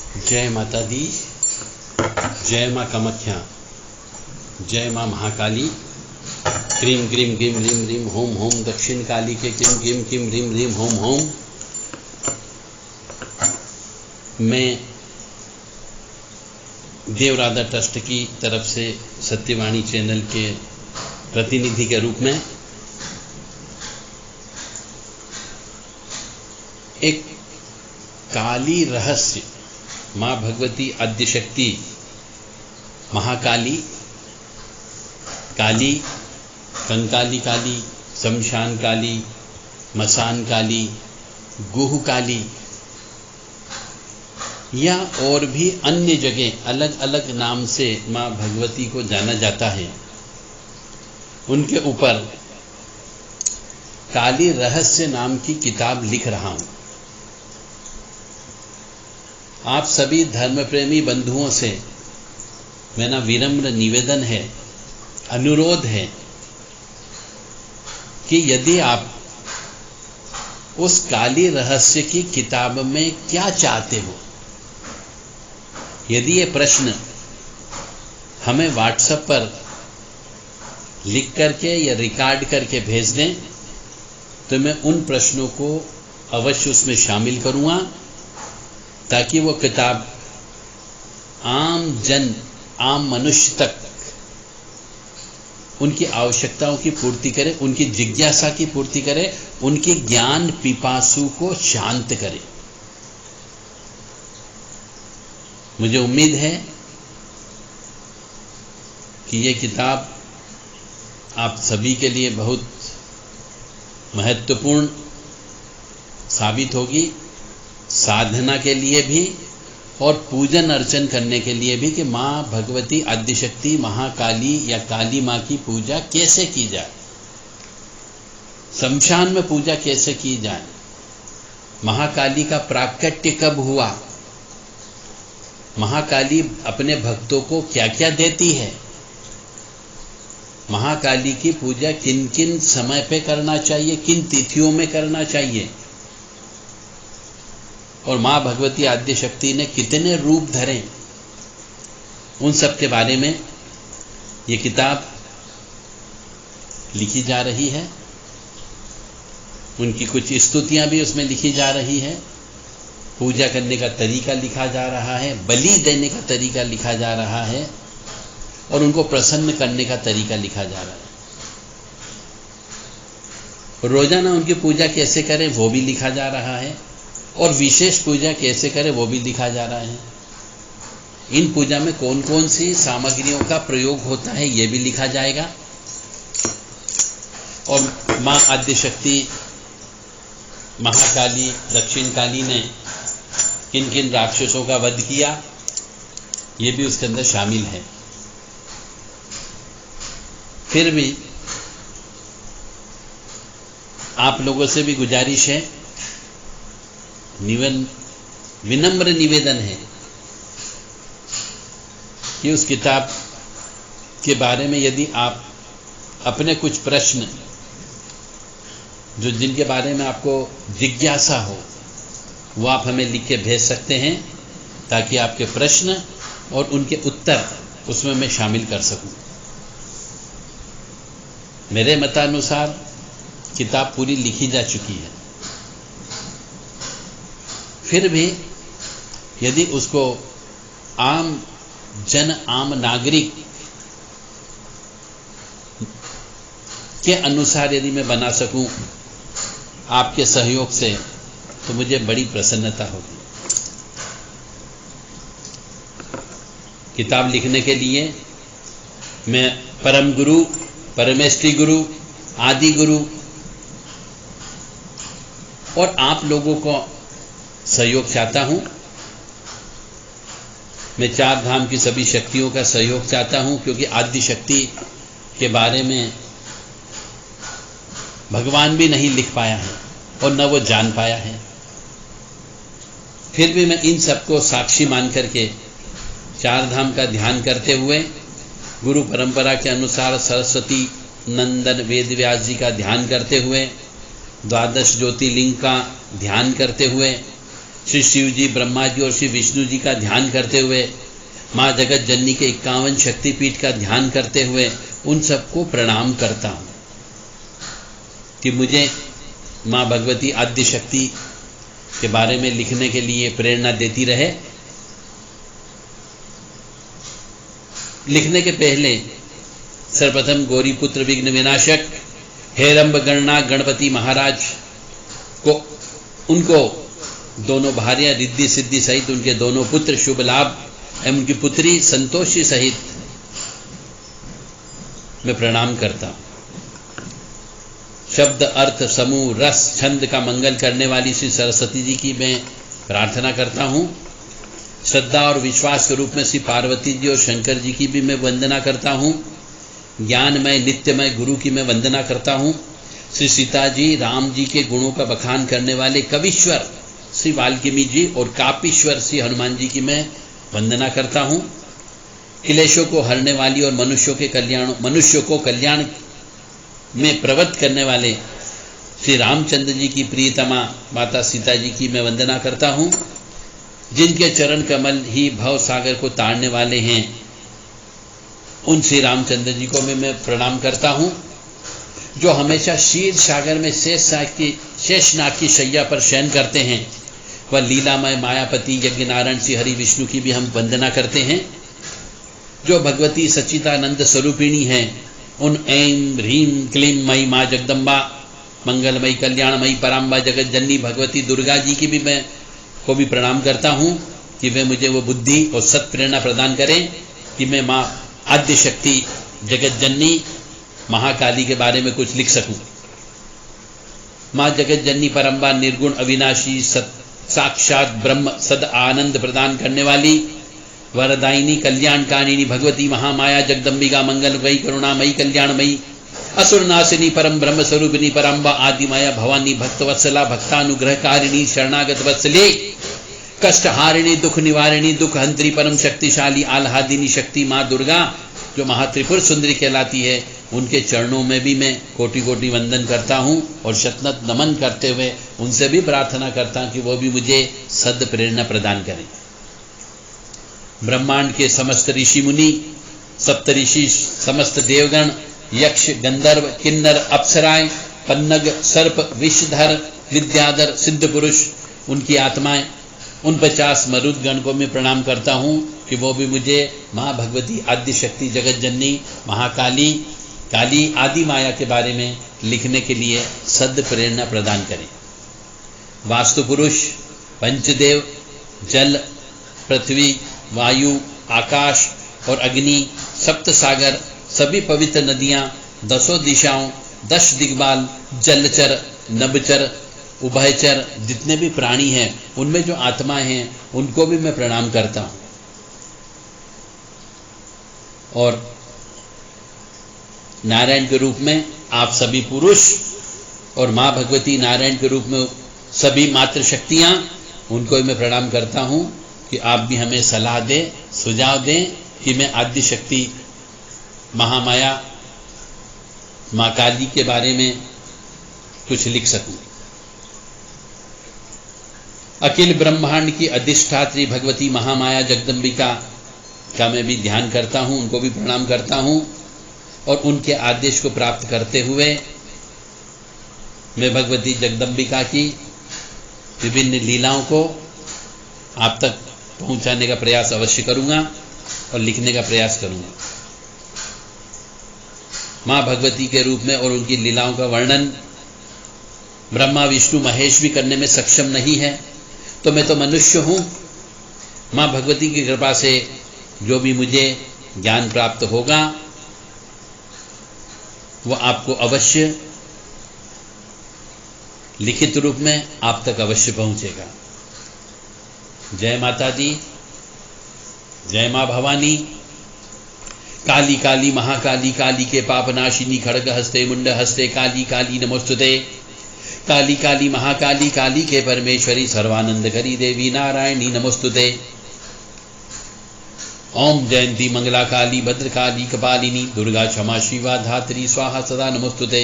जय माता दी, जय माँ कामाख्या, जय माँ महाकाली। क्रीम क्रीम क्रीम ह्रीम ह्रीम होम होम दक्षिण काली के किम किम किम ह्रीम ह्रीम होम होम। मैं देवराधा ट्रस्ट की तरफ से सत्यवाणी चैनल के प्रतिनिधि के रूप में एक काली रहस्य माँ भगवती आद्यशक्ति महाकाली, काली, कंकाली काली, शमशान काली, मसान काली, गुह काली या और भी अन्य जगह अलग अलग नाम से माँ भगवती को जाना जाता है, उनके ऊपर काली रहस्य नाम की किताब लिख रहा हूं। आप सभी धर्म प्रेमी बंधुओं से मेरा विनम्र निवेदन है, अनुरोध है कि यदि आप उस काली रहस्य की किताब में क्या चाहते हो, यदि ये प्रश्न हमें व्हाट्सएप पर लिख करके या रिकॉर्ड करके भेज दें तो मैं उन प्रश्नों को अवश्य उसमें शामिल करूंगा, ताकि वो किताब आम जन, आम मनुष्य तक उनकी आवश्यकताओं की पूर्ति करे, उनकी जिज्ञासा की पूर्ति करे, उनकी ज्ञान पिपासु को शांत करे। मुझे उम्मीद है कि ये किताब आप सभी के लिए बहुत महत्वपूर्ण साबित होगी, साधना के लिए भी और पूजन अर्चन करने के लिए भी, कि माँ भगवती आद्यशक्ति महाकाली या काली माँ की पूजा कैसे की जाए, शमशान में पूजा कैसे की जाए, महाकाली का प्राकट्य कब हुआ, महाकाली अपने भक्तों को क्या क्या देती है, महाकाली की पूजा किन किन समय पे करना चाहिए, किन तिथियों में करना चाहिए, और माँ भगवती आद्यशक्ति ने कितने रूप धरे, उन सब के बारे में ये किताब लिखी जा रही है। उनकी कुछ स्तुतियां भी उसमें लिखी जा रही है, पूजा करने का तरीका लिखा जा रहा है, बलि देने का तरीका लिखा जा रहा है, और उनको प्रसन्न करने का तरीका लिखा जा रहा है। रोजाना उनकी पूजा कैसे करें वो भी लिखा जा रहा है, और विशेष पूजा कैसे करें वो भी लिखा जा रहा है। इन पूजा में कौन कौन सी सामग्रियों का प्रयोग होता है ये भी लिखा जाएगा, और माँ आद्यशक्ति महाकाली दक्षिण काली ने किन किन राक्षसों का वध किया ये भी उसके अंदर शामिल है। फिर भी आप लोगों से भी गुजारिश है, विनम्र निवेदन है कि उस किताब के बारे में यदि आप अपने कुछ प्रश्न जो जिनके बारे में आपको जिज्ञासा हो वो आप हमें लिख के भेज सकते हैं, ताकि आपके प्रश्न और उनके उत्तर उसमें मैं शामिल कर सकूं। मेरे मतानुसार किताब पूरी लिखी जा चुकी है, फिर भी यदि उसको आम जन, आम नागरिक के अनुसार यदि मैं बना सकूं आपके सहयोग से, तो मुझे बड़ी प्रसन्नता होगी। किताब लिखने के लिए मैं परम गुरु, परमेष्टि गुरु, आदि गुरु और आप लोगों को सहयोग चाहता हूं। मैं चार धाम की सभी शक्तियों का सहयोग चाहता हूं, क्योंकि आद्य शक्ति के बारे में भगवान भी नहीं लिख पाया है और न वो जान पाया है। फिर भी मैं इन सबको साक्षी मान करके चार धाम का ध्यान करते हुए, गुरु परंपरा के अनुसार सरस्वती नंदन वेद व्यास जी का ध्यान करते हुए, द्वादश ज्योतिर्लिंग का ध्यान करते हुए, श्री शिव जी, ब्रह्मा जी और श्री विष्णु जी का ध्यान करते हुए, माँ जगत जननी के 51 शक्तिपीठ का ध्यान करते हुए उन सबको प्रणाम करता हूँ कि मुझे माँ भगवती आद्य शक्ति के बारे में लिखने के लिए प्रेरणा देती रहे। लिखने के पहले सर्वप्रथम गौरी पुत्र विघ्न विनाशक हेरंब गणना गणपति महाराज को, उनको दोनों भार्या रिद्धि सिद्धि सहित उनके दोनों पुत्र शुभ लाभ एवं उनकी पुत्री संतोषी सहित मैं प्रणाम करता हूं। शब्द, अर्थ, समूह, रस, छंद का मंगल करने वाली श्री सरस्वती जी की मैं प्रार्थना करता हूं। श्रद्धा और विश्वास के रूप में श्री पार्वती जी और शंकर जी की भी मैं वंदना करता हूं। ज्ञानमय नित्यमय गुरु की मैं वंदना करता हूं। श्री सीता जी, राम जी के गुणों का बखान करने वाले कविश्वर श्री वाल्मीकि जी और कापीश्वर श्री हनुमान जी की मैं वंदना करता हूं। क्लेशों को हरने वाली और मनुष्यों को कल्याण में प्रवृत्त करने वाले श्री रामचंद्र जी की प्रियतमा माता सीता जी की मैं वंदना करता हूं। जिनके चरण कमल ही भव सागर को ताड़ने वाले हैं, उन श्री रामचंद्र जी को मैं प्रणाम करता हूं। जो हमेशा क्षीर सागर में शेषनाग की शैया पर शयन करते हैं, वह लीलामय मायापति यज्ञ नारायण श्री हरि विष्णु की भी हम वंदना करते हैं। जो भगवती सच्चिदानंद स्वरूपिणी हैं, उन ऐं ह्रीं क्लीं मई माँ जगदम्बा, मंगलमयी कल्याणमयी पराम्बा जगत जननी भगवती दुर्गा जी की भी मैं को भी प्रणाम करता हूं कि वे मुझे वो बुद्धि और सत प्रेरणा प्रदान करें कि मैं माँ आद्य शक्ति जगत जननी महाकाली के बारे में कुछ लिख सकूं। माँ जगत जननी परम्बा निर्गुण अविनाशी साक्षात ब्रह्म सद आनंद प्रदान करने वाली वरदायिनी कल्याणकारिणी भगवती महामाया जगदम्बिका मंगलमयी करुणामयी कल्याणमयी असुरनाशिनी परम ब्रह्म स्वरूपिणी परम्बा आदिमाया भवानी भक्तवत्सला भक्तानुग्रहकारिणी शरणागत वत्सले कष्टहारिणी दुख निवारिणी दुख हंत्री परम शक्तिशाली आह्लादिनी शक्ति माँ दुर्गा जो महात्रिपुर सुंदरी कहलाती है, उनके चरणों में भी मैं कोटि कोटि वंदन करता हूँ और शतनत नमन करते हुए उनसे भी प्रार्थना करता हूँ कि वो भी मुझे सद प्रेरणा प्रदान करें। ब्रह्मांड के समस्त ऋषि मुनि, सप्तऋषि, समस्त देवगण, यक्ष, गंधर्व, किन्नर, अप्सराएं, पन्नग, सर्प, विषधर, विद्याधर, सिद्ध पुरुष, उनकी आत्माएं, उन 50 मरुदगण को मैं प्रणाम करता हूं कि वो भी मुझे माँ भगवती आद्य शक्ति जगत जननी महाकाली काली आदि माया के बारे में लिखने के लिए सद प्रेरणा प्रदान करें। वास्तु पुरुष, पंचदेव, जल, पृथ्वी, वायु, आकाश और अग्नि, सप्त सागर, सभी पवित्र नदियां, 10 दिशाओं, 10 दिग्बाल, जलचर, नभचर, उभयचर, जितने भी प्राणी हैं, उनमें जो आत्माएं हैं, उनको भी मैं प्रणाम करता हूं। और नारायण के रूप में आप सभी पुरुष और मां भगवती नारायण के रूप में सभी मातृ शक्तियां, उनको भी मैं प्रणाम करता हूं कि आप भी हमें सलाह दें, सुझाव दें कि मैं आद्य शक्ति महामाया माँ काली के बारे में कुछ लिख सकूं। अखिल ब्रह्मांड की अधिष्ठात्री भगवती महामाया जगदम्बिका का मैं भी ध्यान करता हूं, उनको भी प्रणाम करता हूं और उनके आदेश को प्राप्त करते हुए मैं भगवती जगदम्बिका की विभिन्न लीलाओं को आप तक पहुंचाने का प्रयास अवश्य करूंगा और लिखने का प्रयास करूंगा। मां भगवती के रूप में और उनकी लीलाओं का वर्णन ब्रह्मा विष्णु महेश भी करने में सक्षम नहीं है, तो मैं तो मनुष्य हूं। मां भगवती की कृपा से जो भी मुझे ज्ञान प्राप्त होगा वो आपको अवश्य लिखित रूप में आप तक अवश्य पहुंचेगा। जय माता दी, जय मां भवानी। काली काली महाकाली, काली के पापनाशिनी, खड़ग हस्ते मुंड हस्ते, काली काली नमोस्तुते। काली काली महाकाली, काली के परमेश्वरी, सर्वानंद करी देवी नारायणी नमोस्तुते। ओम जयंती मंगला काली, भद्रकाली कपालिनी, दुर्गा क्षमा शिवा धात्री स्वाहा सदा नमोस्तुते।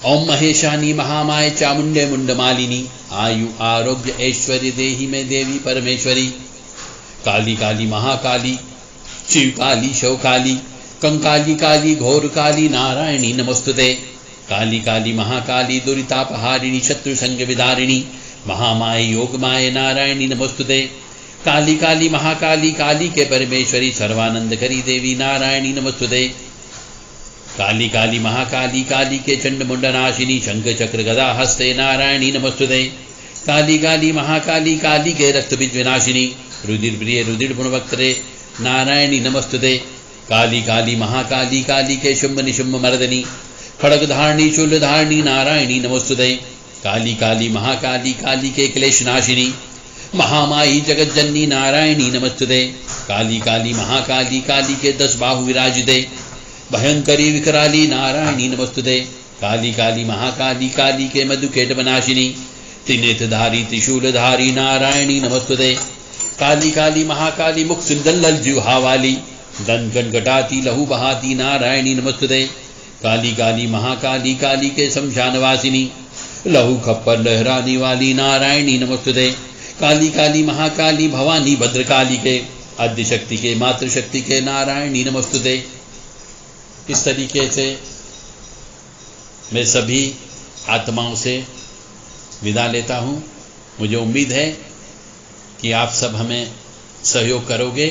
ओम महेशानी महामाय चामुंडे मुंडमालिनी आयु आरोग्य ऐश्वर्य देहि में देवी परमेश्वरी। काली काली महाकाली शिव काली शव काली कंकाली काली घोर काली नारायणी नमस्तुते। काली काली महाकाली दुरितापहारिणी शत्रु संग विदारिणी महामाय योगमाय नारायणी नमस्तुते। काली काली महाकाली काली के परमेश्वरी सर्वानंद करी देवी नारायणी नमस्तुते। काली काली महाकाली काली के चंड मुंडनाशिनी शंख चक्र गदा हस्ते नारायणी नमस्तुते। काली काली महाकाली काली के रक्त बीज विनाशिनी रुधिर प्रिय रुधिर गुणवक्त्रे नारायणी नमस्तुते। काली काली महाकाली काली के शुंभ निशुंभ मर्दनी खड़ग धारणी शूल धारणी नारायणी नमस्तुते। काली काली महाकाली काली के क्लेश नाशिनी महामाई जगज्जननी नारायणी नमस्तुते। काली काली महाकाली काली के 10 बाहु विराजिते भयंकरी विकराली नारायणी नमस्तुते। काली काली महाकाली काली के मधुकेट बनाशिनी त्रिनेत्रधारी त्रिशूलधारी नारायणी नमस्तुते। काली काली महाकाली मुख सुंदल जिह्वा वाली दंत गटगटाती लहू बहाती नारायणी नमस्तुते। काली काली महाकाली काली के शमशान वासिनी लहू खप्पर लहराने वाली नारायणी नमस्तुते। काली काली महाकाली भवानी भद्रकाली के आद्यशक्ति के मातृशक्ति के नारायणी नमस्तुते। इस तरीके से मैं सभी आत्माओं से विदा लेता हूँ। मुझे उम्मीद है कि आप सब हमें सहयोग करोगे।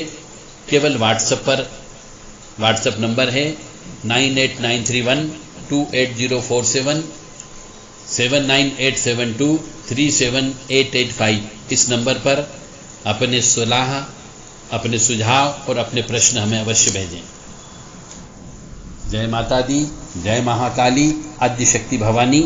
केवल व्हाट्सएप नंबर है 9893128047 79872378885। इस नंबर पर अपने सलाह अपने सुझाव और अपने प्रश्न हमें अवश्य भेजें। जय माता दी, जय महाकाली, आद्य शक्ति भवानी।